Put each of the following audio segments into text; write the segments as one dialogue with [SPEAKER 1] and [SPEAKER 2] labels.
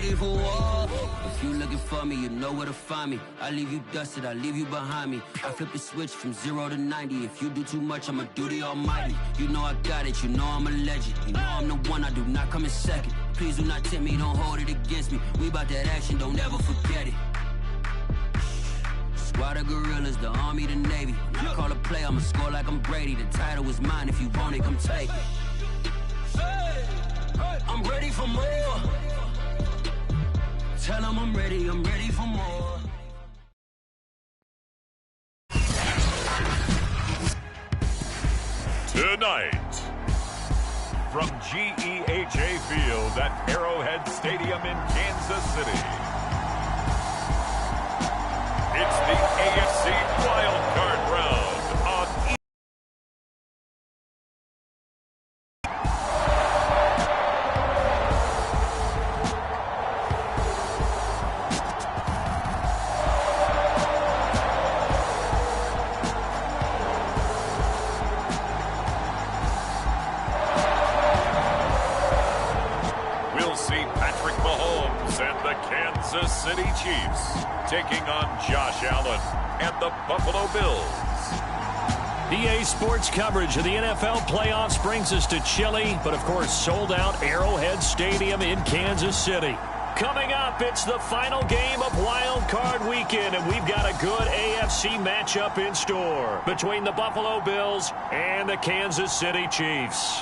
[SPEAKER 1] ready for war. If you looking for me, you know where to find me. I leave you dusted, I leave you behind me. I flip the switch from 0 to 90. If you do too much, I'ma do the almighty. You know I got it, you know I'm a legend. You know I'm the one, I do not come in second. Please do not tempt me, don't hold it against me. We about that action, don't ever forget it. Squad of gorillas, the army, the navy. When I call a play, I'ma score like I'm Brady. The title is mine, if you want it, come take it. I'm ready for more. Tell them I'm ready for more.
[SPEAKER 2] Tonight, from GEHA Field at Arrowhead Stadium in Kansas City, it's the AFC Wild Card Round on Kansas City Chiefs taking on Josh Allen and the Buffalo Bills.
[SPEAKER 3] EA Sports coverage of the NFL playoffs brings us to chilly, but of course sold out Arrowhead Stadium in Kansas City. Coming up, it's the final game of Wild Card Weekend, and we've got a good AFC matchup in store between the Buffalo Bills and the Kansas City Chiefs.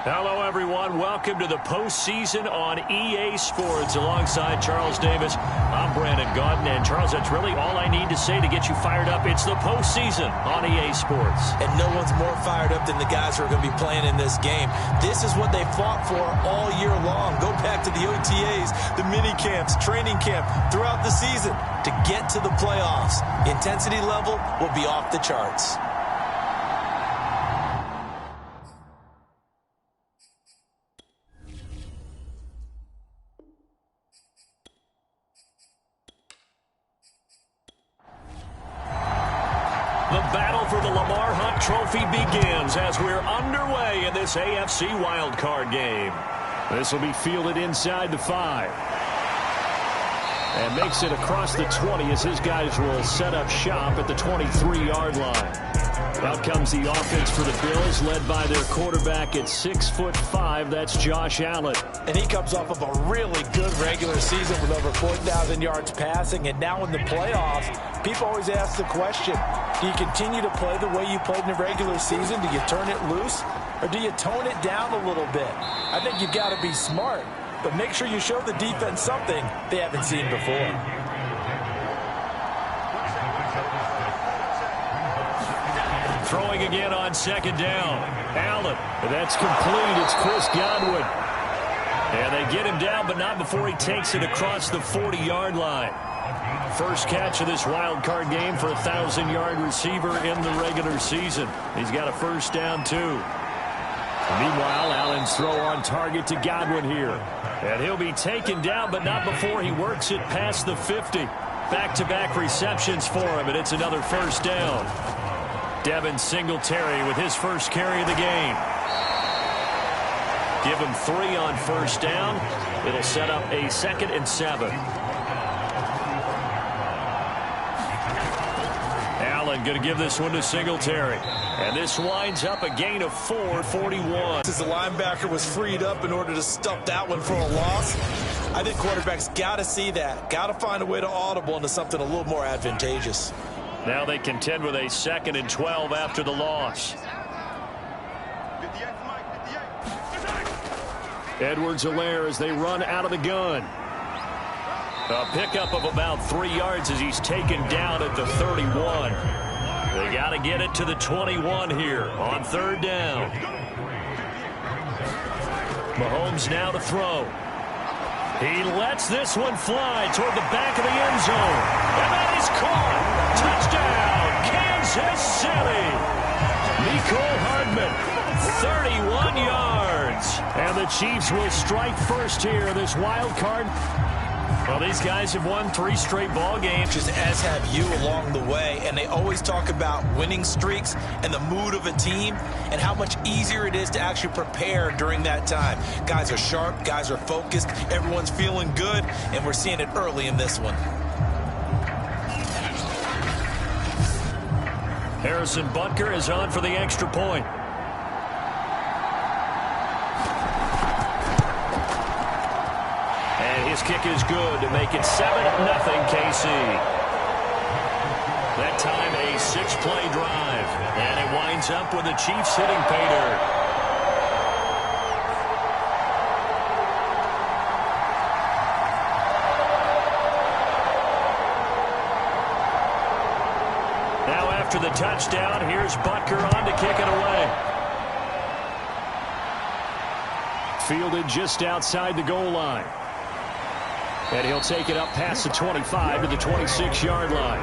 [SPEAKER 3] Hello, everyone. Welcome to the postseason on EA Sports. Alongside Charles Davis, I'm Brandon Gaudin. And, Charles, that's really all I need to say to get you fired up. It's the postseason on EA Sports.
[SPEAKER 4] And no one's more fired up than the guys who are going to be playing in this game. This is what they fought for all year long. Go back to the OTAs, the mini camps, training camp, throughout the season to get to the playoffs. Intensity level will be off the charts.
[SPEAKER 3] The battle for the Lamar Hunt Trophy begins as we're underway in this AFC wildcard game. This will be fielded inside the 5. And makes it across the 20 as his guys will set up shop at the 23-yard line. Out comes the offense for the Bills, led by their quarterback at 6'5". That's Josh Allen.
[SPEAKER 4] And he comes off of a really good regular season with over 4,000 yards passing. And now in the playoffs, people always ask the question, do you continue to play the way you played in the regular season? Do you turn it loose? Or do you tone it down a little bit? I think you've got to be smart. But make sure you show the defense something they haven't seen before.
[SPEAKER 3] Throwing again on second down. Allen. That's complete. It's Chris Godwin. And they get him down, but not before he takes it across the 40-yard line. First catch of this wild card game for a 1,000-yard receiver in the regular season. He's got a first down, too. Meanwhile, Allen's throw on target to Godwin here. And he'll be taken down, but not before he works it past the 50. Back-to-back receptions for him, and it's another first down. Devin Singletary with his first carry of the game. Give him 3 on first down. It'll set up a 2nd and 7. Allen going to give this one to Singletary. And this winds up a gain of 4, 41.
[SPEAKER 4] As the linebacker was freed up in order to stuff that one for a loss. I think quarterbacks got to see that. Got to find a way to audible into something a little more advantageous.
[SPEAKER 3] Now they contend with a 2nd and 12 after the loss. Edwards-Helaire as they run out of the gun. A pickup of about 3 yards as he's taken down at the 31. They got to get it to the 21 here on 3rd down. Mahomes now to throw. He lets this one fly toward the back of the end zone. And that is caught. Touchdown, Kansas City. Mecole Hardman, 31 yards. And the Chiefs will strike first here in this wild card. Well, these guys have won 3 straight ball games.
[SPEAKER 4] Just as have you along the way. And they always talk about winning streaks and the mood of a team and how much easier it is to actually prepare during that time. Guys are sharp. Guys are focused. Everyone's feeling good. And we're seeing it early in this one.
[SPEAKER 3] Harrison Butker is on for the extra point. And his kick is good to make it 7-0 KC. That time a 6-play drive. And it winds up with the Chiefs hitting pay dirt. Now after the touchdown, here's Butker on to kick it away. Fielded just outside the goal line. And he'll take it up past the 25 to the 26-yard line.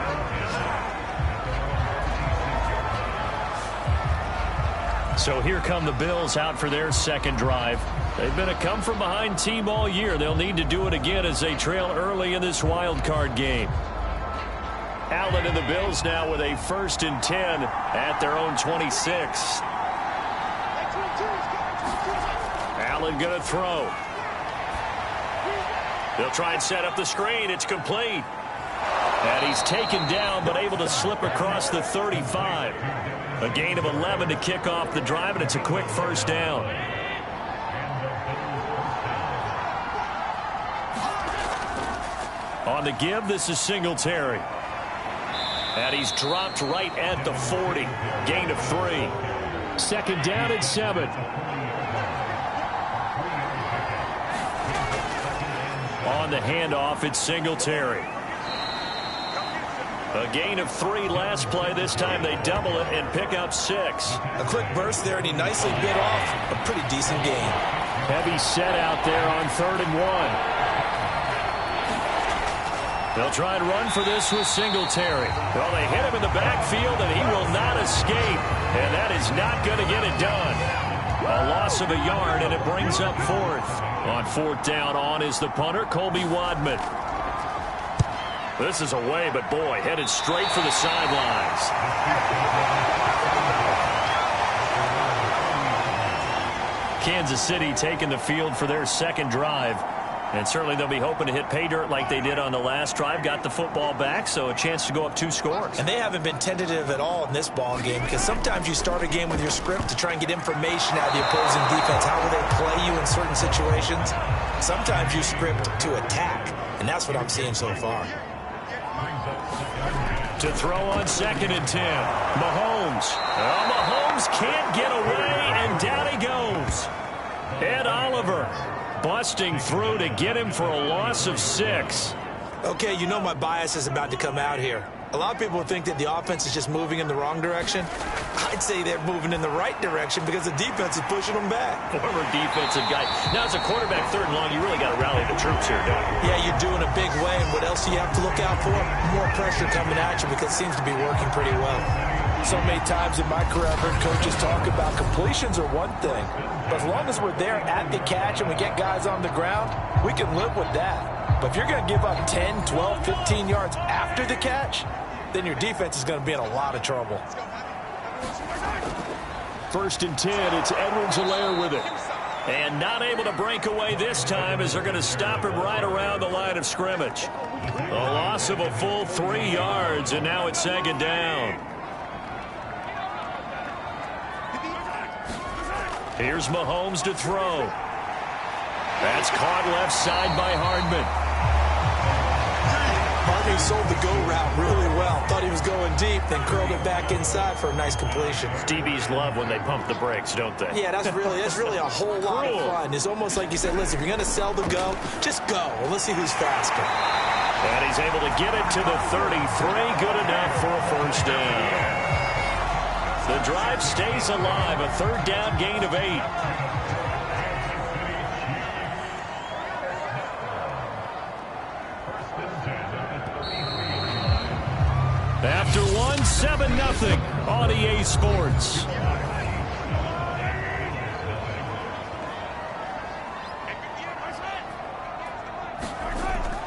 [SPEAKER 3] So here come the Bills out for their second drive. They've been a come-from-behind team all year. They'll need to do it again as they trail early in this wild card game. Allen and the Bills now with a 1st and 10 at their own 26. Allen going to throw. They'll try and set up the screen. It's complete. And he's taken down but able to slip across the 35. A gain of 11 to kick off the drive, and it's a quick 1st down. On the give, this is Singletary. And he's dropped right at the 40. Gain of 3. 2nd down and 7. On the handoff, it's Singletary. A gain of 3 last play. This time they double it and pick up 6.
[SPEAKER 4] A quick burst there, and he nicely bit off a pretty decent gain.
[SPEAKER 3] Heavy set out there on 3rd and 1. They'll try and run for this with Singletary. Well, they hit him in the backfield, and he will not escape. And that is not going to get it done. A loss of a yard, and it brings up 4th. On 4th down, on is the punter, Colby Wadman. This is away, but boy, headed straight for the sidelines. Kansas City taking the field for their second drive. And certainly they'll be hoping to hit pay dirt like they did on the last drive. Got the football back, so a chance to go up 2 scores.
[SPEAKER 4] And they haven't been tentative at all in this ball game, because sometimes you start a game with your script to try and get information out of the opposing defense. How will they play you in certain situations? Sometimes you script to attack, and that's what I'm seeing so far.
[SPEAKER 3] To throw on 2nd and 10. Mahomes. Oh, Mahomes can't get away, and down he goes. Ed Oliver busting through to get him for a loss of 6.
[SPEAKER 4] Okay, you know my bias is about to come out here. A lot of people think that the offense is just moving in the wrong direction. I'd say they're moving in the right direction because the defense is pushing them back.
[SPEAKER 3] Former defensive guy. Now, as a quarterback 3rd and long, you really got to rally the troops here, don't you?
[SPEAKER 4] Yeah, you're doing a big way, and what else do you have to look out for? More pressure coming at you, because it seems to be working pretty well. So many times in my career, I've heard coaches talk about completions are one thing, but as long as we're there at the catch and we get guys on the ground, we can live with that. But if you're going to give up 10, 12, 15 yards after the catch, then your defense is going to be in a lot of trouble.
[SPEAKER 3] 1st and 10, it's Edwards-Helaire with it. And not able to break away this time as they're going to stop him right around the line of scrimmage. A loss of a full 3 yards, and now it's 2nd down. Here's Mahomes to throw. That's caught left side by Hardman.
[SPEAKER 4] Hardman sold the go route really well. Thought he was going deep, then curled it back inside for a nice completion.
[SPEAKER 3] DBs love when they pump the brakes, don't they?
[SPEAKER 4] Yeah, that's really a whole lot of fun. It's almost like you said, listen, if you're going to sell the go, just go. Well, let's see who's faster.
[SPEAKER 3] And he's able to get it to the 33. Good enough for a 1st down. The drive stays alive. A 3rd down gain of 8. After 1, 7-0 on EA Sports.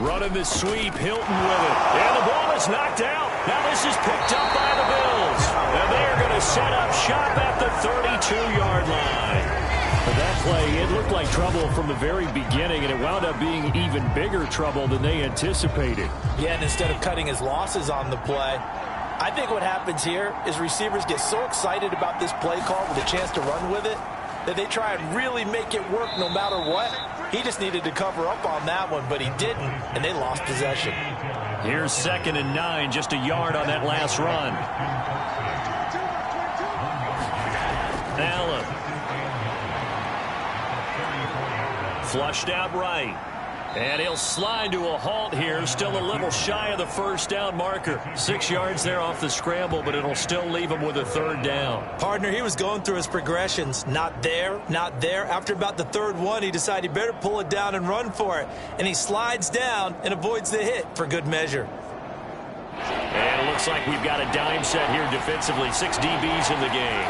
[SPEAKER 3] Running the sweep, Hilton with it. And the ball is knocked out. Now this is picked up by the Bills. And they're going to set up shop at the 32-yard line. For that play, it looked like trouble from the very beginning, and it wound up being even bigger trouble than they anticipated.
[SPEAKER 4] Yeah, and instead of cutting his losses on the play, I think what happens here is receivers get so excited about this play call with a chance to run with it that they try and really make it work no matter what. He just needed to cover up on that one, but he didn't, and they lost possession.
[SPEAKER 3] Here's 2nd and 9, just a yard on that last run. Allen. Flushed out right. And he'll slide to a halt here. Still a little shy of the first down marker. 6 yards there off the scramble, but it'll still leave him with a 3rd down.
[SPEAKER 4] Partner, he was going through his progressions. Not there, not there. After about the 3rd one, he decided he better pull it down and run for it. And he slides down and avoids the hit for good measure.
[SPEAKER 3] And it looks like we've got a dime set here defensively. 6 DBs in the game.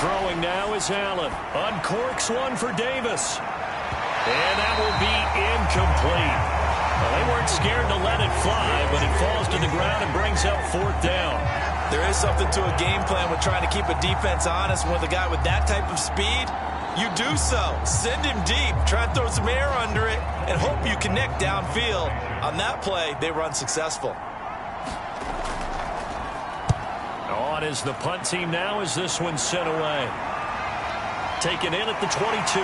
[SPEAKER 3] Throwing now is Allen. Uncorks one for Davis. And that will be incomplete. Well, they weren't scared to let it fly, but it falls to the ground and brings up 4th down.
[SPEAKER 4] There is something to a game plan with trying to keep a defense honest. With a guy with that type of speed, you do so. Send him deep. Try and throw some air under it and hope you connect downfield. On that play, they run successful.
[SPEAKER 3] On is the punt team now as this one's sent away. Taken in at the 22.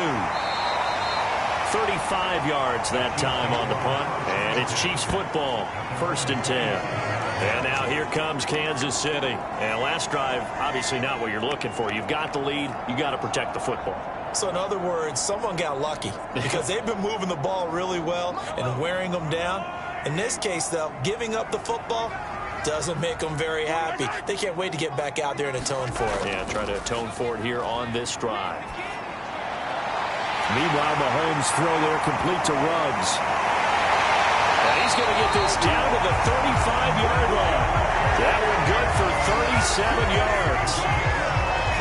[SPEAKER 3] 35 yards that time on the punt. And it's Chiefs football. 1st and 10. And now here comes Kansas City. And last drive, obviously not what you're looking for. You've got the lead. You got to protect the football.
[SPEAKER 4] So in other words, someone got lucky because they've been moving the ball really well and wearing them down. In this case, though, giving up the football doesn't make them very happy. They can't wait to get back out there and atone for it.
[SPEAKER 3] Yeah, try to atone for it here on this drive. Meanwhile, Mahomes throw there complete to Ruggs. And he's going to get this down to the 35-yard line. That one good for 37 yards.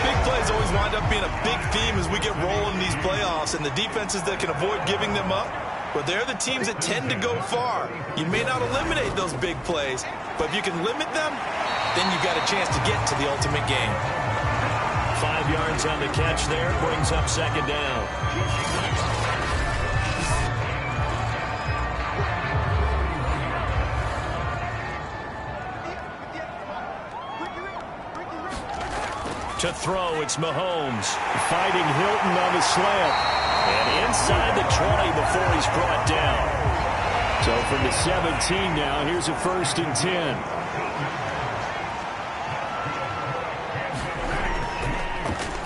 [SPEAKER 4] Big plays always wind up being a big theme as we get rolling in these playoffs, and the defenses that can avoid giving them up, but they're the teams that tend to go far. You may not eliminate those big plays, but if you can limit them, then you've got a chance to get to the ultimate game.
[SPEAKER 3] 5 yards on the catch there, brings up 2nd down. To throw, it's Mahomes. Fighting Hilton on the slant. And inside the 20 before he's brought down. So from the 17 now, here's a 1st and 10.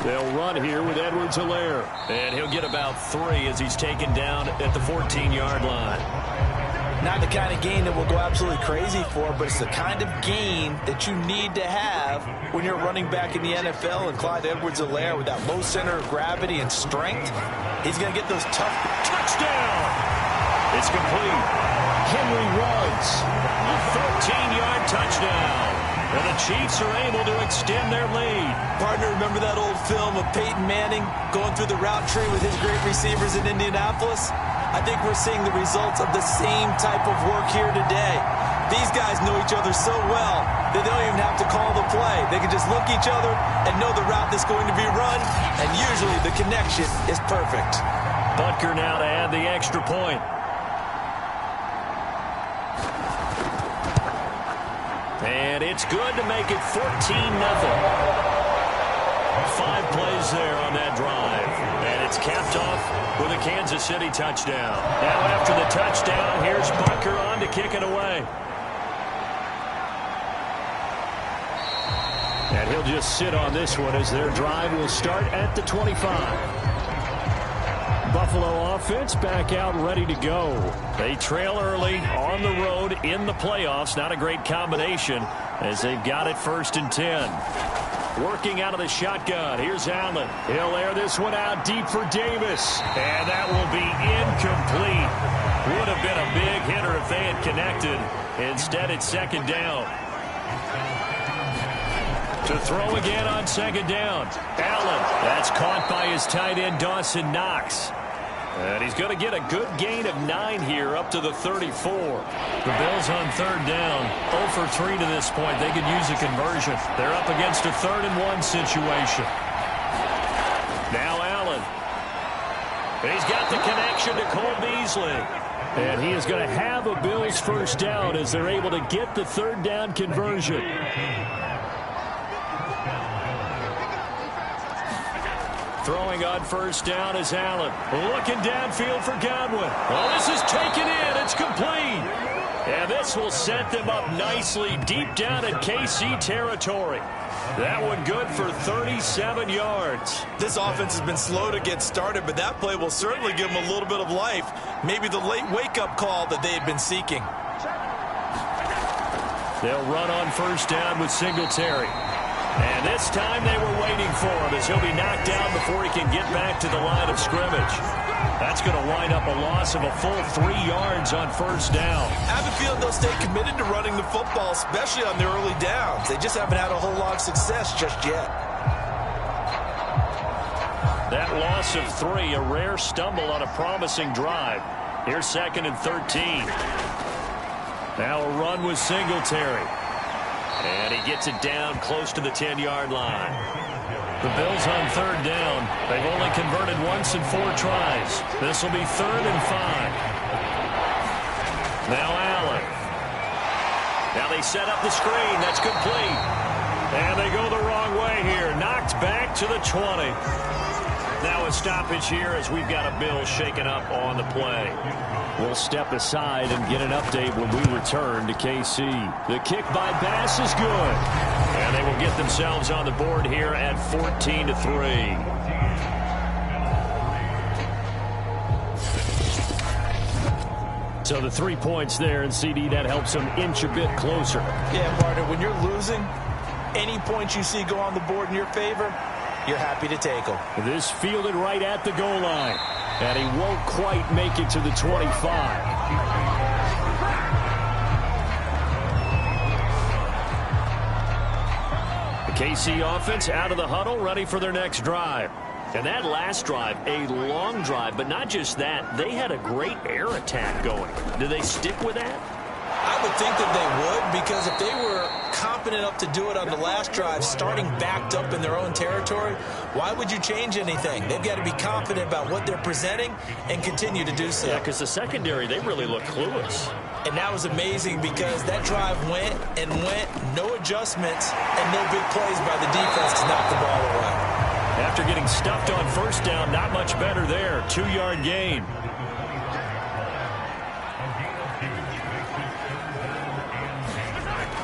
[SPEAKER 3] They'll run here with Edwards-Helaire. And he'll get about 3 as he's taken down at the 14-yard line.
[SPEAKER 4] Not the kind of game that we'll go absolutely crazy for, but it's the kind of game that you need to have when you're running back in the NFL. And Clyde Edwards-Helaire with that low center of gravity and strength, he's going to get those tough.
[SPEAKER 3] Touchdown! It's complete. Henry Ruggs. A 13-yard touchdown. And the Chiefs are able to extend their lead.
[SPEAKER 4] Partner, remember that old film of Peyton Manning going through the route tree with his great receivers in Indianapolis? I think we're seeing the results of the same type of work here today. These guys know each other so well that they don't even have to call the play. They can just look each other and know the route that's going to be run, and usually the connection is perfect.
[SPEAKER 3] Butker now to add the extra point. And it's good to make it 14-0. 5 plays there on that drive. And it's capped off with a Kansas City touchdown. Now after the touchdown, here's Butker on to kick it away. And he'll just sit on this one as their drive will start at the 25. Buffalo offense back out ready to go. They trail early on the road in the playoffs. Not a great combination as they've got it 1st and 10. Working out of the shotgun. Here's Allen. He'll air this one out deep for Davis. And that will be incomplete. Would have been a big hitter if they had connected. Instead, it's 2nd down. To throw again on 2nd down. Allen. That's caught by his tight end, Dawson Knox. And he's going to get a good gain of 9 here up to the 34. The Bills on 3rd down. 0 for 3 to this point. They could use a conversion. They're up against a 3rd and 1 situation. Now Allen. He's got the connection to Cole Beasley. And he is going to have a Bills first down as they're able to get the 3rd down conversion. Throwing on first down is Allen. Looking downfield for Godwin. Oh, this is taken in. It's complete. And this will set them up nicely deep down in KC territory. That one good for 37 yards.
[SPEAKER 4] This offense has been slow to get started, but that play will certainly give them a little bit of life. Maybe the late wake-up call that they had been seeking.
[SPEAKER 3] They'll run on first down with Singletary. And this time they were waiting for him as he'll be knocked down before he can get back to the line of scrimmage. That's going to wind up a loss of a full 3 yards on first down.
[SPEAKER 4] I have a feeling they'll stay committed to running the football, especially on the early downs. They just haven't had a whole lot of success just yet.
[SPEAKER 3] That loss of 3, a rare stumble on a promising drive. Here's 2nd and 13. Now a run with Singletary. And he gets it down close to the 10-yard line. The Bills on 3rd down. They've only converted once in 4 tries. This will be 3rd and 5. Now Allen. Now they set up the screen. That's complete. And they go the wrong way here. Knocked back to the 20. Now a stoppage here as we've got a Bill shaken up on the play. We'll step aside and get an update when we return to KC. The kick by Bass is good. And they will get themselves on the board here at 14-3. So the 3 points there, and CD, that helps them inch a bit closer.
[SPEAKER 4] Yeah, Martin, when you're losing, any points you see go on the board in your favor, you're happy to take them.
[SPEAKER 3] This fielded right at the goal line. And he won't quite make it to the 25. The KC offense out of the huddle, ready for their next drive. And that last drive, a long drive, but not just that. They had a great air attack going. Do they stick with that?
[SPEAKER 4] I would think that they would, because if they were competent enough to do it on the last drive, starting backed up in their own territory, why would you change anything? They've got to be confident about what they're presenting and continue to do so.
[SPEAKER 3] Yeah, because the secondary, they really look clueless.
[SPEAKER 4] And that was amazing because that drive went and went, no adjustments, and no big plays by the defense to knock the ball away.
[SPEAKER 3] After getting stuffed on first down, not much better there. 2-yard gain.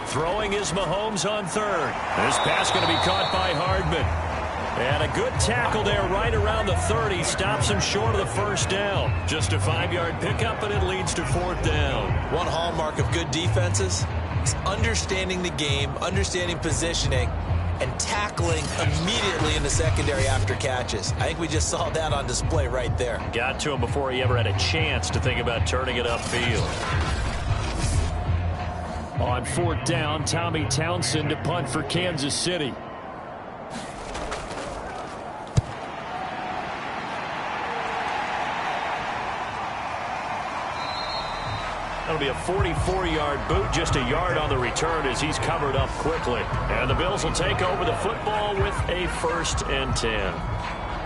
[SPEAKER 3] Throwing is Mahomes on 3rd. This pass going to be caught by Hardman. And a good tackle there right around the 30. Stops him short of the first down. Just a 5-yard pickup, and it leads to 4th down.
[SPEAKER 4] One hallmark of good defenses is understanding the game, understanding positioning, and tackling immediately in the secondary after catches. I think we just saw that on display right there.
[SPEAKER 3] Got to him before he ever had a chance to think about turning it upfield. On 4th down, Tommy Townsend to punt for Kansas City. That'll be a 44-yard boot, just a yard on the return as he's covered up quickly. And the Bills will take over the football with a 1st and 10.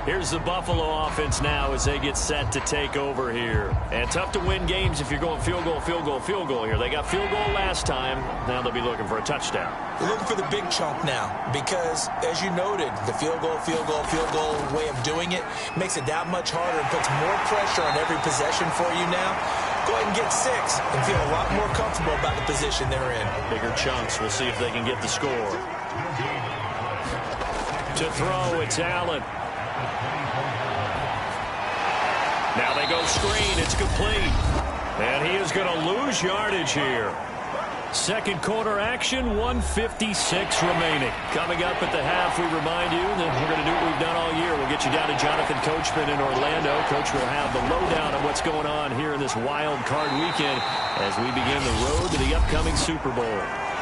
[SPEAKER 3] Here's the Buffalo offense now as they get set to take over here. And tough to win games if you're going field goal, field goal, field goal here. They got field goal last time. Now they'll be looking for a touchdown.
[SPEAKER 4] They're looking for the big chunk now because, as you noted, the field goal way of doing it makes it that much harder and puts more pressure on every possession for you now. Go ahead and get 6 and feel a lot more comfortable about the position they're in.
[SPEAKER 3] Bigger chunks. We'll see if they can get the score. To throw, it's Allen. Now they go screen. It's complete. And he is going to lose yardage here. Second quarter action, 1:56 remaining. Coming up at the half, we remind you that we're going to do what we've done all year. We'll get you down to Jonathan Coachman in Orlando. Coach will have the lowdown on what's going on here in this wild card weekend as we begin the road to the upcoming Super Bowl.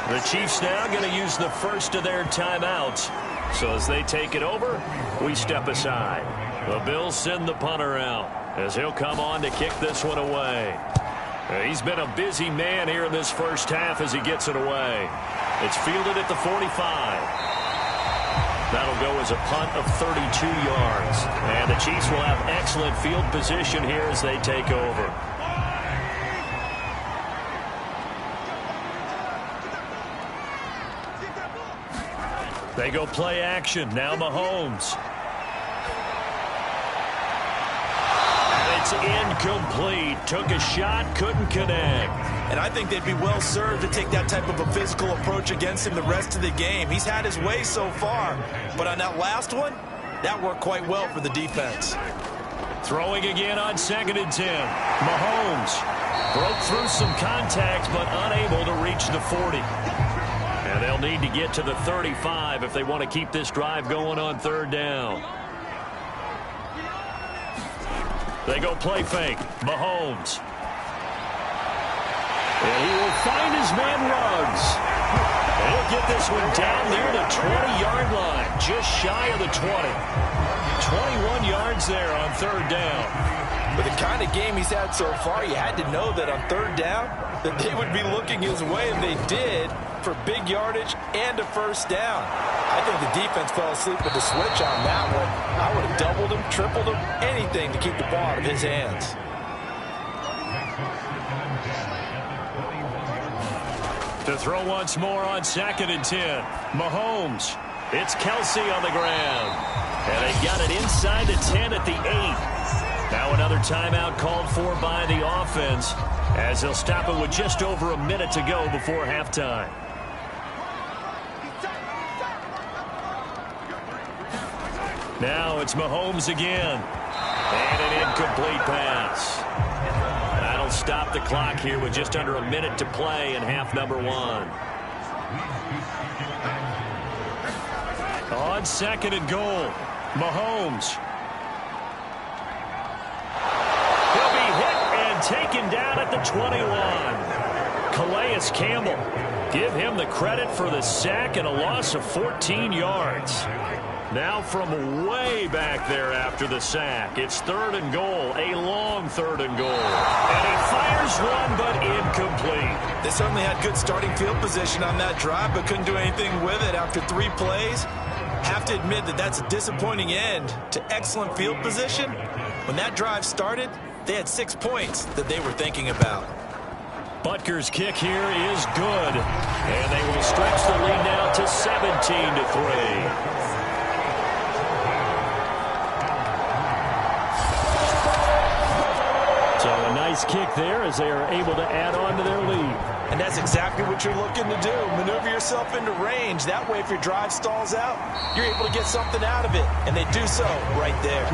[SPEAKER 3] The Chiefs now going to use the first of their timeouts. So as they take it over, we step aside. The Bills send the punter out. as he'll come on to kick this one away. He's been a busy man here in this first half as he gets it away. It's fielded at the 45. That'll go as a punt of 32 yards. And the Chiefs will have excellent field position here as they take over. They go play action. Now Mahomes. It's incomplete. Took a shot, couldn't connect.
[SPEAKER 4] And I think they'd be well served to take that type of a physical approach against him the rest of the game. He's had his way so far. But on that last one, that worked quite well for the defense.
[SPEAKER 3] Throwing again on 2nd and 10. Mahomes broke through some contact, but unable to reach the 40. And they'll need to get to the 35 if they want to keep this drive going on 3rd down. They go play fake. Mahomes. And he will find his man Ruggs. And he'll get this one down near the 20-yard line, just shy of the 20. 21 yards there on 3rd down.
[SPEAKER 4] With the kind of game he's had so far, you had to know that on 3rd down that they would be looking his way, and they did, for big yardage and a 1st down. I think the defense fell asleep with the switch on that one. I would have doubled him, tripled him, anything to keep the ball out of his hands.
[SPEAKER 3] To throw once more on 2nd and 10. Mahomes. It's Kelsey on the ground. And they got it inside the 10 at the 8. Now another timeout called for by the offense, as they'll stop it with just over a minute to go before halftime. Now it's Mahomes again. And an incomplete pass. That'll stop the clock here with just under a minute to play in half number 1. On 2nd and goal, Mahomes. He'll be hit and taken down at the 21. Calais Campbell. Give him the credit for the sack and a loss of 14 yards. Now from way back there after the sack, it's 3rd and goal, a long 3rd and goal. And he fires one, but incomplete.
[SPEAKER 4] They certainly had good starting field position on that drive, but couldn't do anything with it after 3 plays. Have to admit that that's a disappointing end to excellent field position. When that drive started, they had 6 points that they were thinking about.
[SPEAKER 3] Butker's kick here is good. And they will stretch the lead now to 17-3. So a nice kick there as they are able to add on to their lead.
[SPEAKER 4] And that's exactly what you're looking to do. Maneuver yourself into range. That way, if your drive stalls out, you're able to get something out of it. And they do so right there.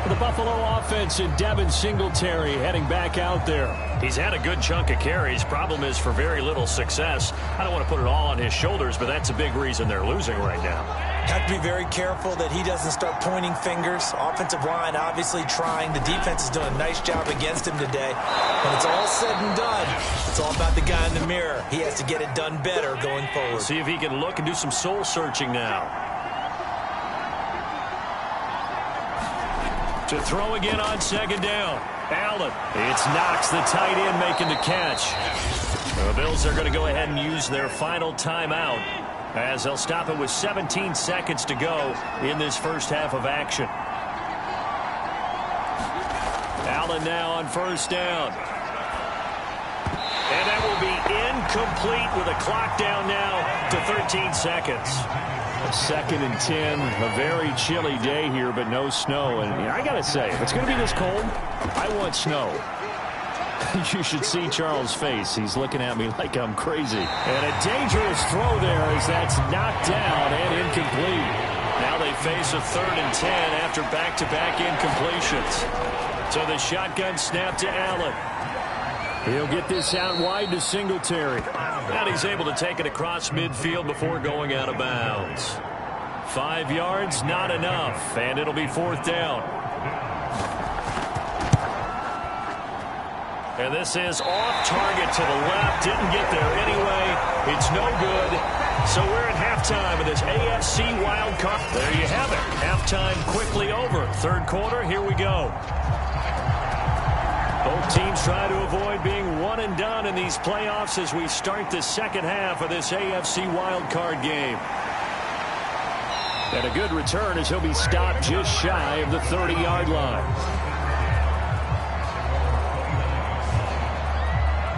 [SPEAKER 3] The Buffalo offense and Devin Singletary heading back out there. He's had a good chunk of carries. Problem is for very little success. I don't want to put it all on his shoulders, but that's a big reason they're losing right now.
[SPEAKER 4] Have to be very careful that he doesn't start pointing fingers. Offensive line obviously trying. The defense is doing a nice job against him today. When it's all said and done, it's all about the guy in the mirror. He has to get it done better going forward.
[SPEAKER 3] See if he can look and do some soul searching now. To throw again on 2nd down. Allen. It's Knox, the tight end, making the catch. The Bills are going to go ahead and use their final timeout, as they'll stop it with 17 seconds to go in this first half of action. Allen now on 1st down. And that will be incomplete with a clock down now to 13 seconds. 2nd and 10, a very chilly day here, but no snow. And I got to say, if it's going to be this cold, I want snow. You should see Charles' face. He's looking at me like I'm crazy. And a dangerous throw there as that's knocked down and incomplete. Now they face a 3rd and 10 after back-to-back incompletions. So the shotgun snap to Allen. He'll get this out wide to Singletary. And he's able to take it across midfield before going out of bounds. 5 yards, not enough. And it'll be 4th down. And this is off target to the left. Didn't get there anyway. It's no good. So we're at halftime. halftime of this AFC wild card. There you have it. Halftime quickly over. Third quarter, here we go. Both teams try to avoid being one and done in these playoffs as we start the second half of this AFC wild card game. And a good return as he'll be stopped just shy of the 30-yard line.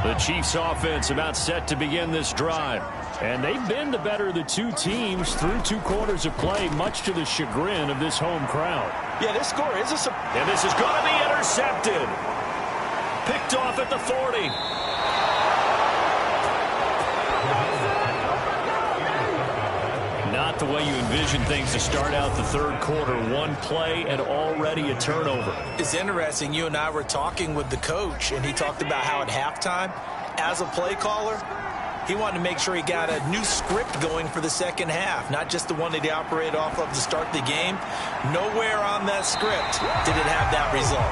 [SPEAKER 3] The Chiefs offense about set to begin this drive. And they've been the better of the two teams through 2 quarters of play, much to the chagrin of this home crowd.
[SPEAKER 4] Yeah, this score is a...
[SPEAKER 3] And this is going to be intercepted. Picked off at the 40. Not the way you envision things to start out the third quarter. One play and already a turnover.
[SPEAKER 4] It's interesting. You and I were talking with the coach, and he talked about how at halftime, as a play caller, he wanted to make sure he got a new script going for the second half, not just the one that he operated off of to start the game. Nowhere on that script did it have that result.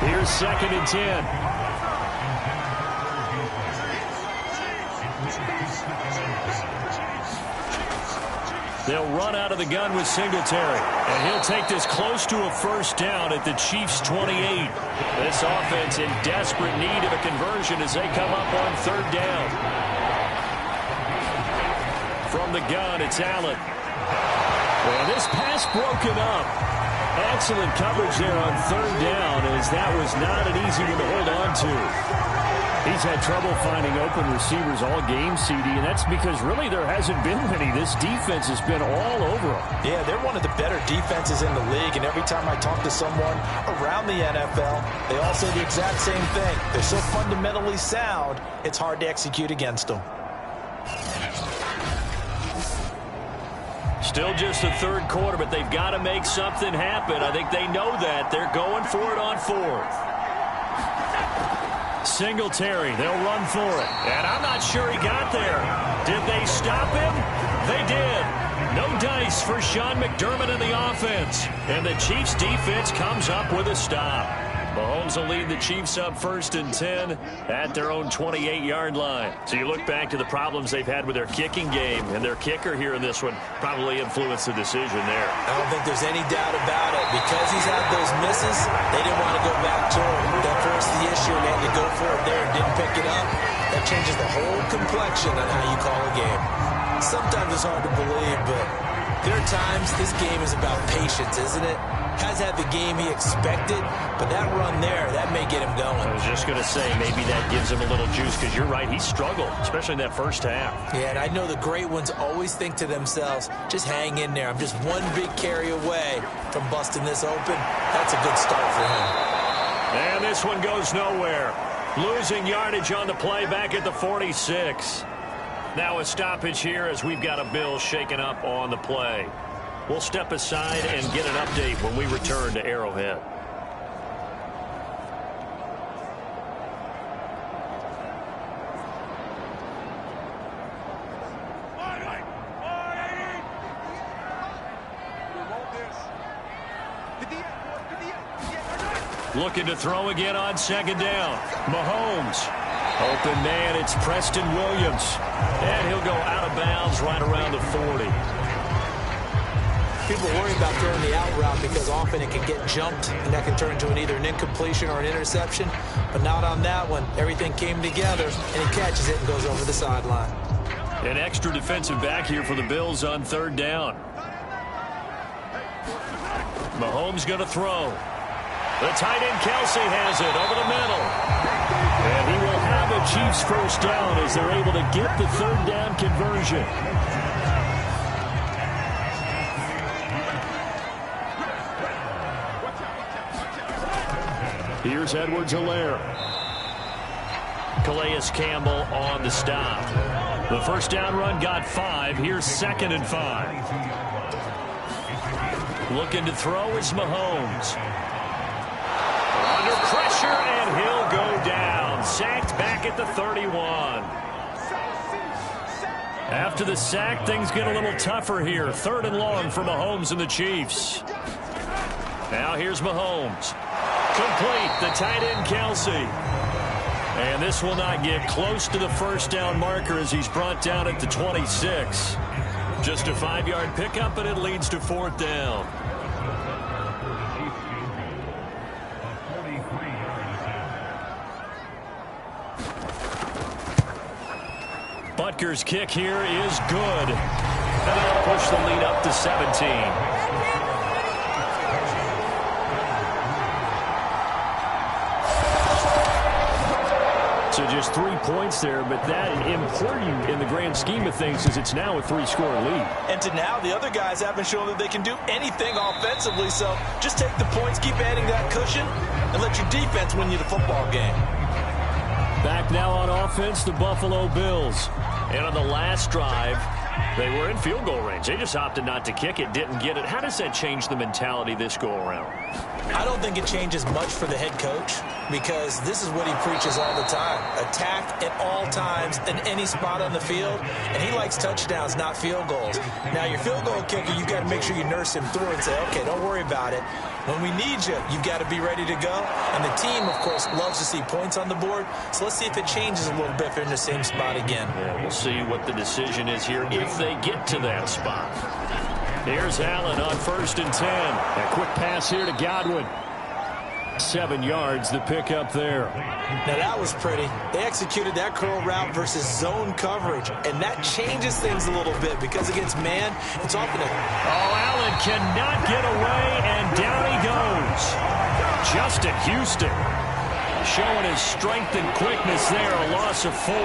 [SPEAKER 3] Here's 2nd and 10. They'll run out of the gun with Singletary. And he'll take this close to a first down at the Chiefs' 28. This offense in desperate need of a conversion as they come up on 3rd down. From the gun, it's Allen. And this pass broken up. Excellent coverage there on 3rd down, as that was not an easy one to hold on to. He's had trouble finding open receivers all game, CD, and that's because really there hasn't been many. This defense has been all over them.
[SPEAKER 4] Yeah, they're one of the better defenses in the league, and every time I talk to someone around the NFL, they all say the exact same thing. They're so fundamentally sound, it's hard to execute against them.
[SPEAKER 3] Still just the third quarter, but they've got to make something happen. I think they know that. They're going for it on 4th. Singletary, they'll run for it. And I'm not sure he got there. Did they stop him? They did. No dice for Sean McDermott in the offense. And the Chiefs defense comes up with a stop. Mahomes will lead the Chiefs up 1st and 10 at their own 28-yard line. So you look back to the problems they've had with their kicking game, and their kicker here in this one probably influenced the decision there.
[SPEAKER 4] I don't think there's any doubt about it. Because he's had those misses, they didn't want to go back to him. That forced the issue, and they had to go for it there and didn't pick it up. That changes the whole complexion on how you call a game. Sometimes it's hard to believe, but there are times this game is about patience, isn't it? Has had the game he expected, but that run there, that may get him going.
[SPEAKER 3] I was just going to say, maybe that gives him a little juice, because you're right, he struggled, especially in that first half.
[SPEAKER 4] Yeah, and I know the great ones always think to themselves, just hang in there. I'm just one big carry away from busting this open. That's a good start for him.
[SPEAKER 3] And this one goes nowhere. Losing yardage on the play back at the 46. Now a stoppage here as we've got a Bill shaken up on the play. We'll step aside and get an update when we return to Arrowhead. Looking to throw again on 2nd down. Mahomes. Open man, it's Preston Williams. And he'll go out of bounds right around the 40.
[SPEAKER 4] People worry about throwing the out route because often it can get jumped, and that can turn into either an incompletion or an interception. But not on that one. Everything came together, and he catches it and goes over the sideline.
[SPEAKER 3] An extra defensive back here for the Bills on 3rd down. Mahomes going to throw. The tight end Kelsey has it over the middle. And he will have a Chiefs first down as they're able to get the 3rd down conversion. Here's Edwards-Helaire. Calais Campbell on the stop. The first down run got 5. Here's 2nd and 5. Looking to throw is Mahomes. Under pressure, and he'll go down. Sacked back at the 31. After the sack, things get a little tougher here. 3rd and long for Mahomes and the Chiefs. Now here's Mahomes. Complete, the tight end Kelsey. And this will not get close to the first down marker as he's brought down at the 26. Just a 5-yard pickup, and it leads to 4th down. Butker's kick here is good. And they'll push the lead up to 17. So just 3 points there, but that important in the grand scheme of things is it's now a 3-score lead.
[SPEAKER 4] And to now, the other guys haven't shown that they can do anything offensively, so just take the points, keep adding that cushion, and let your defense win you the football game.
[SPEAKER 3] Back now on offense, the Buffalo Bills. And on the last drive, they were in field goal range. They just opted not to kick it, didn't get it. How does that change the mentality this go-around?
[SPEAKER 4] I don't think it changes much for the head coach because this is what he preaches all the time. Attack at all times in any spot on the field, and he likes touchdowns, not field goals. Now, your field goal kicker, you've got to make sure you nurse him through and say, okay, don't worry about it. When we need you, you've got to be ready to go. And the team, of course, loves to see points on the board. So let's see if it changes a little bit if they're in the same spot again.
[SPEAKER 3] Yeah, we'll see what the decision is here if they get to that spot. Here's Allen on 1st and 10. A quick pass here to Godwin. 7 yards, the pickup there.
[SPEAKER 4] Now that was pretty. They executed that curl route versus zone coverage, and that changes things a little bit because against man, it's often a...
[SPEAKER 3] Oh, Allen cannot get away, and down he goes. Justin Houston showing his strength and quickness there, a loss of 4.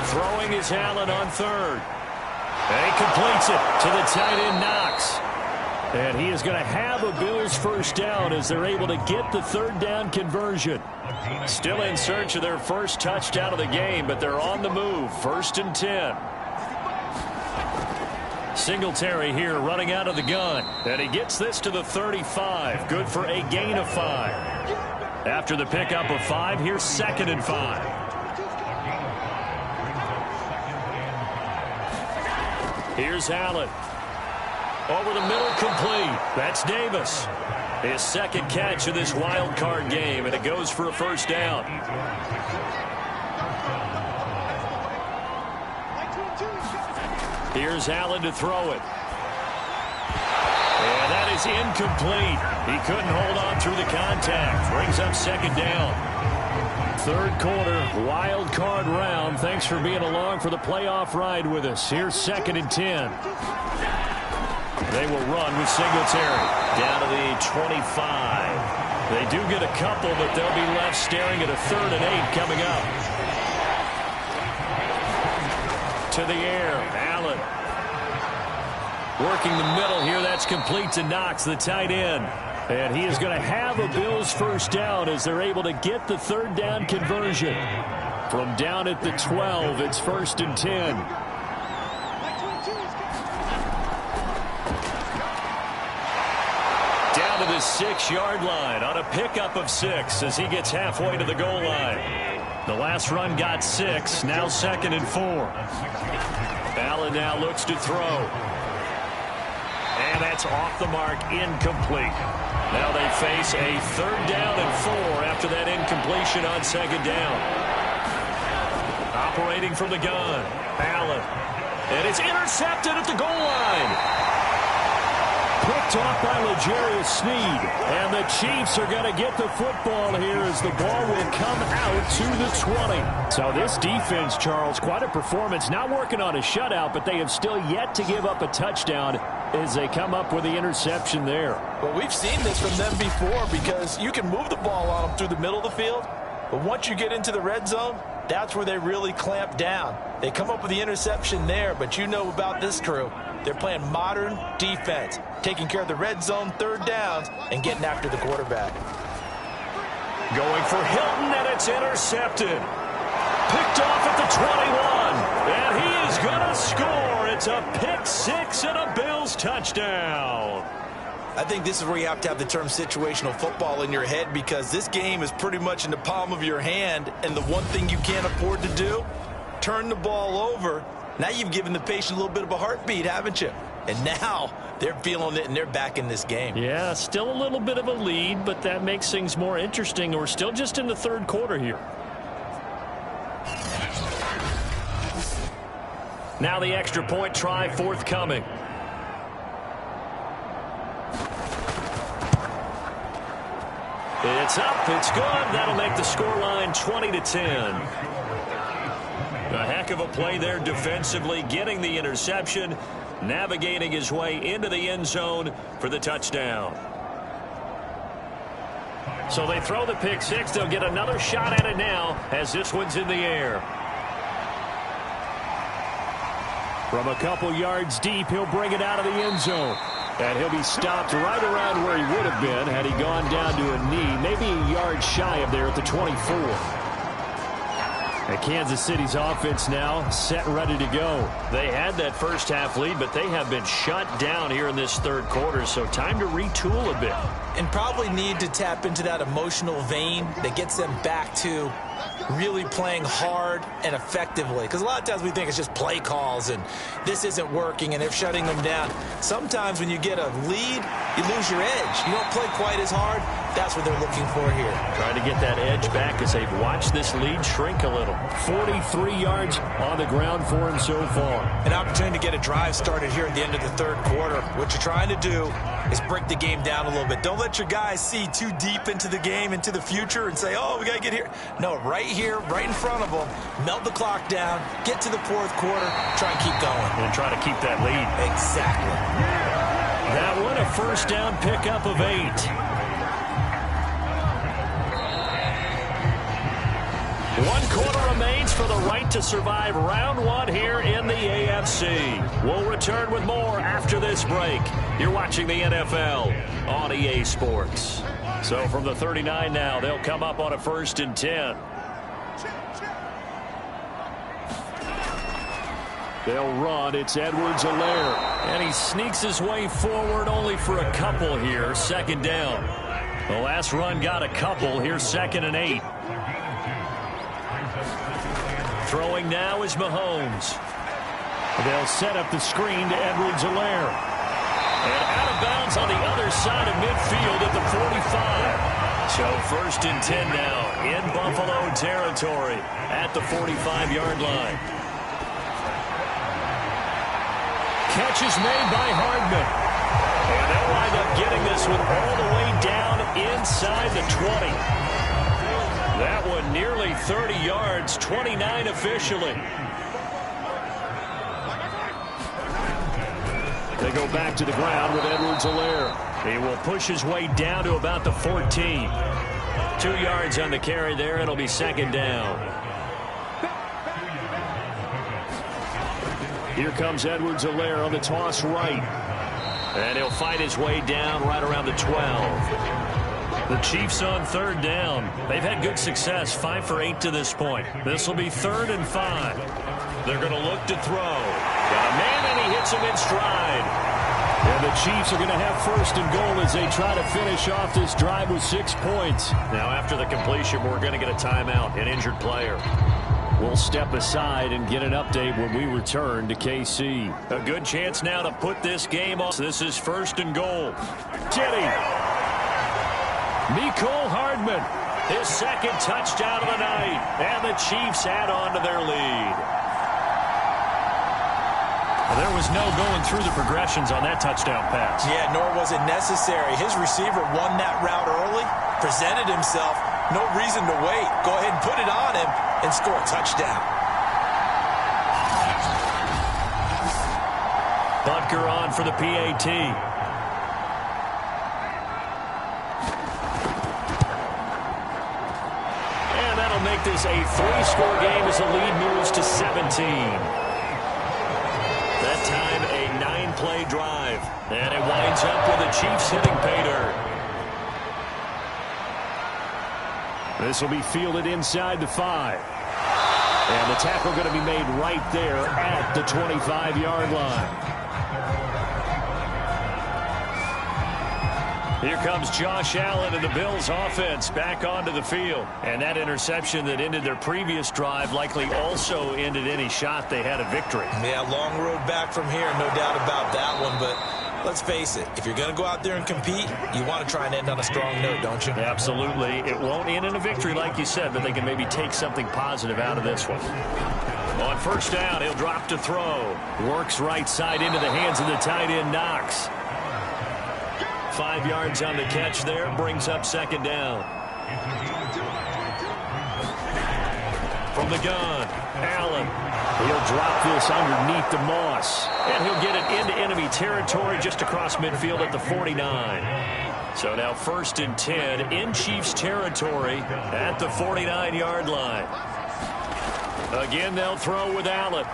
[SPEAKER 3] Throwing is Allen on 3rd. And he completes it to the tight end Knox. And he is going to have a Bills first down as they're able to get the 3rd down conversion. Still in search of their first touchdown of the game, but they're on the move. 1st and 10. Singletary here running out of the gun. And he gets this to the 35. Good for a gain of 5. After the pickup of 5, here's 2nd and 5. Here's Allen. Over the middle, complete. That's Davis. His 2nd catch of this wild card game, and it goes for a first down. Here's Allen to throw it. And that is incomplete. He couldn't hold on through the contact. Brings up 2nd down. 3rd quarter, wild card round. Thanks for being along for the playoff ride with us. Here's 2nd and 10. They will run with Singletary down to the 25. They do get a couple, but they'll be left staring at a 3rd and 8 coming up. To the air, Allen. Working the middle here, that's complete to Knox, the tight end. And he is going to have a Bills first down as they're able to get the 3rd down conversion. From down at the 12, it's 1st and 10. Down to the 6-yard line on a pickup of 6 as he gets halfway to the goal line. The last run got 6, now 2nd and 4. Allen now looks to throw. And that's off the mark, incomplete. Now they face a 3rd down and 4 after that incompletion on 2nd down. Operating from the gun, Allen. And it's intercepted at the goal line. Picked off by L'Jarius Sneed. And the Chiefs are going to get the football here as the ball will come out to the 20. So this defense, Charles, quite a performance. Not working on a shutout, but they have still yet to give up a touchdown as they come up with the interception there.
[SPEAKER 4] Well, we've seen this from them before because you can move the ball on them through the middle of the field, but once you get into the red zone, that's where they really clamp down. They come up with the interception there, but you know about this crew. They're playing modern defense, taking care of the red zone 3rd downs and getting after the quarterback.
[SPEAKER 3] Going for Hilton, and it's intercepted. Picked off at the 21, and he is going to score. It's a pick 6 and a Bills touchdown.
[SPEAKER 4] I think this is where you have to have the term situational football in your head because this game is pretty much in the palm of your hand, and the one thing you can't afford to do, turn the ball over. Now you've given the patient a little bit of a heartbeat, haven't you? And now they're feeling it, and they're back in this game.
[SPEAKER 3] Yeah, still a little bit of a lead, but that makes things more interesting. We're still just in the 3rd quarter here. Now the extra point try forthcoming. It's up. It's good. That'll make the scoreline 20-10. A heck of a play there defensively, getting the interception, navigating his way into the end zone for the touchdown. So they throw the pick six. They'll get another shot at it now as this one's in the air. From a couple yards deep, he'll bring it out of the end zone. And he'll be stopped right around where he would have been had he gone down to a knee, maybe a yard shy of there at the 24. And Kansas City's offense now set and ready to go. They had that first half lead, but they have been shut down here in this third quarter, so time to retool a bit.
[SPEAKER 4] And probably need to tap into that emotional vein that gets them back to really playing hard and effectively. Because a lot of times we think it's just play calls and this isn't working and they're shutting them down. Sometimes when you get a lead, you lose your edge. You don't play quite as hard. That's what they're looking for here.
[SPEAKER 3] Trying to get that edge back as they've watched this lead shrink a little. 43 yards on the ground for him so far.
[SPEAKER 4] An opportunity to get a drive started here at the end of the third quarter. What you're trying to do is break the game down a little bit. Don't let your guys see too deep into the game, into the future, and say, oh, we got to get here. No, right here, right in front of them, melt the clock down, get to the fourth quarter, try and keep going.
[SPEAKER 3] And try to keep that lead.
[SPEAKER 4] Exactly.
[SPEAKER 3] That one, a first down pickup of 8. 1 quarter remains for the right to survive round 1 here in the AFC. We'll return with more after this break. You're watching the NFL on EA Sports. So from the 39 now, they'll come up on a 1st and 10. They'll run. It's Edwards-Helaire. And he sneaks his way forward only for a couple here. 2nd down. The last run got a couple. Here's 2nd and 8. Throwing now is Mahomes. They'll set up the screen to Edwards-Helaire. And out of bounds on the other side of midfield at the 45. So 1st and 10 now in Buffalo territory at the 45-yard line. Catch is made by Hardman. And they'll wind up getting this one all the way down inside the 20. That one nearly 30 yards, 29 officially. They go back to the ground with Edwards-Helaire. He will push his way down to about the 14. 2 yards on the carry there. It'll be 2nd down. Here comes Edwards-Helaire on the toss right. And he'll fight his way down right around the 12. The Chiefs on 3rd down. They've had good success, 5 for 8 to this point. This will be 3rd and 5. They're going to look to throw. Got a man, and he hits him in stride. And the Chiefs are going to have 1st and goal as they try to finish off this drive with 6 points. Now, after the completion, we're going to get a timeout, an injured player. We'll step aside and get an update when we return to KC. A good chance now to put this game off. This is 1st and goal. Kitty. Mecole Hardman, his 2nd touchdown of the night, and the Chiefs add on to their lead. There was no going through the progressions on that touchdown pass.
[SPEAKER 4] Yeah, nor was it necessary. His receiver won that route early, presented himself, no reason to wait. Go ahead and put it on him and score a touchdown.
[SPEAKER 3] Butker on for the PAT. Make this a 3-score game as the lead moves to 17. That time a 9-play drive. And it winds up with the Chiefs hitting pay dirt. This will be fielded inside the 5. And the tackle going to be made right there at the 25-yard line. Here comes Josh Allen and the Bills offense back onto the field. And that interception that ended their previous drive likely also ended any shot they had a victory.
[SPEAKER 4] Yeah, long road back from here, no doubt about that one. But let's face it, if you're going to go out there and compete, you want to try and end on a strong note, don't you?
[SPEAKER 3] Absolutely. It won't end in a victory like you said, but they can maybe take something positive out of this one. On first down, he'll drop to throw. Works right side into the hands of the tight end, Knox. 5 yards on the catch there, brings up second down. From the gun, Allen. He'll drop this underneath the Moss. And he'll get it into enemy territory just across midfield at the 49. So now 1st and 10 in Chiefs territory at the 49-yard line. Again, they'll throw with Allen.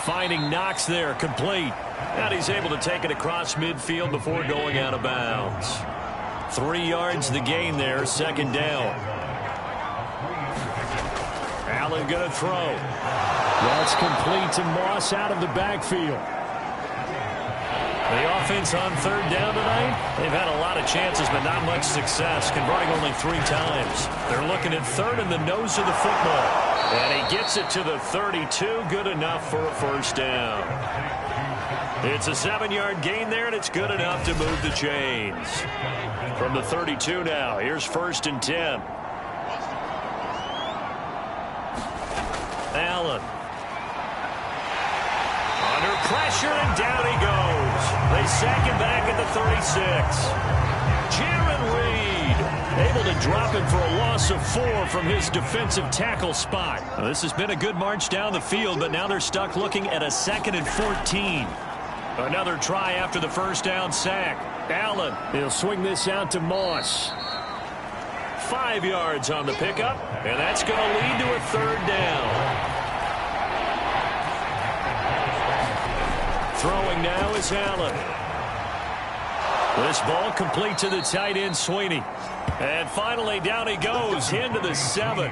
[SPEAKER 3] Finding Knox there, complete. And he's able to take it across midfield before going out of bounds. 3 yards the gain there, 2nd down. Allen going to throw. That's complete to Moss out of the backfield. The offense on 3rd down tonight, they've had a lot of chances, but not much success, converting only 3 times. They're looking at 3rd in the nose of the football. And he gets it to the 32, good enough for a 1st down. It's a 7-yard gain there, and it's good enough to move the chains. From the 32 now, here's 1st and 10. Allen. Under pressure, and down he goes. They sack him back at the 36. Jaron Reed able to drop him for a loss of 4 from his defensive tackle spot. Well, this has been a good march down the field, but now they're stuck looking at a 2nd and 14. Another try after the 1st down sack. Allen, he'll swing this out to Moss. 5 yards on the pickup, and that's going to lead to a 3rd down. Throwing now is Allen. This ball complete to the tight end, Sweeney. And finally, down he goes into the 7.